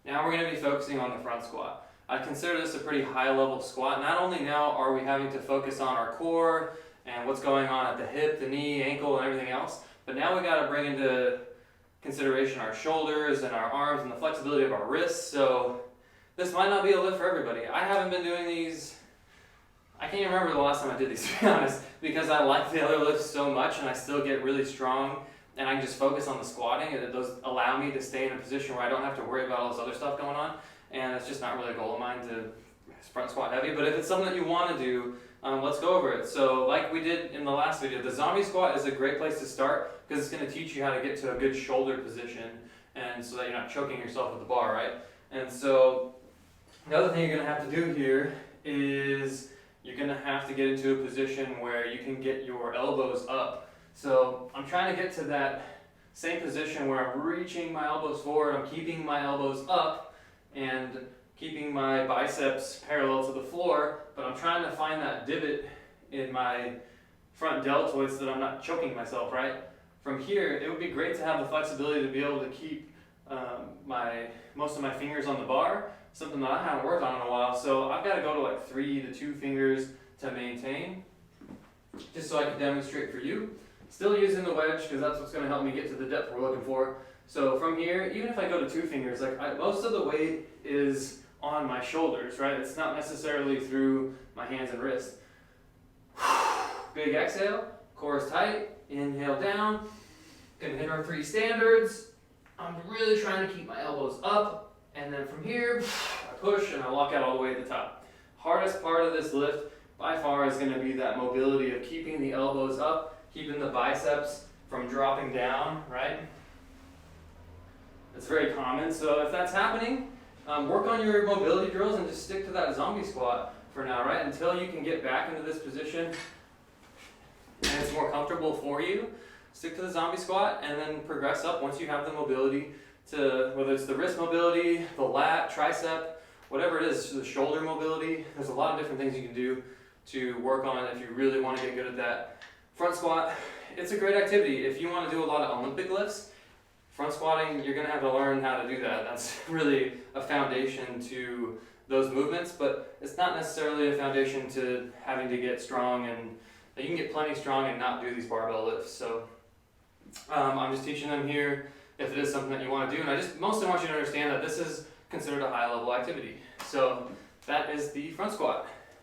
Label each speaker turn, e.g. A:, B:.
A: Now we're going to be focusing on the front squat. I consider this a pretty high level squat. Not only now are we having to focus on our core and what's going on at the hip, the knee, ankle, and everything else, but now we got to bring into consideration our shoulders and our arms and the flexibility of our wrists. So this might not be a lift for everybody. I haven't been doing these, I can't even remember the last time I did these, to be honest, because I like the other lifts so much and I still get really strong and I can just focus on the squatting, and those allow me to stay in a position where I don't have to worry about all this other stuff going on, and it's just not really a goal of mine to front squat heavy. But if it's something that you want to do, let's go over it. So like we did in the last video, the zombie squat is a great place to start because it's going to teach you how to get to a good shoulder position, and so that you're not choking yourself with the bar, right? And so the other thing you're going to have to do here is you're going to have to get into a position where you can get your elbows up. So I'm trying to get to that same position where I'm reaching my elbows forward, I'm keeping my elbows up and keeping my biceps parallel to the floor, but I'm trying to find that divot in my front deltoid so that I'm not choking myself, right? From here, it would be great to have the flexibility to be able to keep most of my fingers on the bar, something that I haven't worked on in a while. So I've got to go to like 3 to 2 fingers to maintain, just so I can demonstrate for you. Still using the wedge because that's what's going to help me get to the depth we're looking for. So from here, even if I go to 2 fingers, most of the weight is on my shoulders, right? It's not necessarily through my hands and wrists. Big exhale, core is tight, inhale down, gonna hit our 3 standards. I'm really trying to keep my elbows up, and then from here, I push and I lock out all the way at the top. Hardest part of this lift by far is gonna be that mobility of keeping the elbows up, keeping the biceps from dropping down, right? It's very common, so if that's happening, work on your mobility drills and just stick to that zombie squat for now, right? Until you can get back into this position and it's more comfortable for you. Stick to the zombie squat and then progress up once you have the mobility to, whether it's the wrist mobility, the lat, tricep, whatever it is, the shoulder mobility. There's a lot of different things you can do to work on if you really want to get good at that. Front squat, it's a great activity. If you want to do a lot of Olympic lifts, front squatting, you're going to have to learn how to do that. That's really a foundation to those movements, but it's not necessarily a foundation to having to get strong, and you can get plenty strong and not do these barbell lifts. So I'm just teaching them here if it is something that you want to do, and I just mostly want you to understand that this is considered a high level activity. So that is the front squat.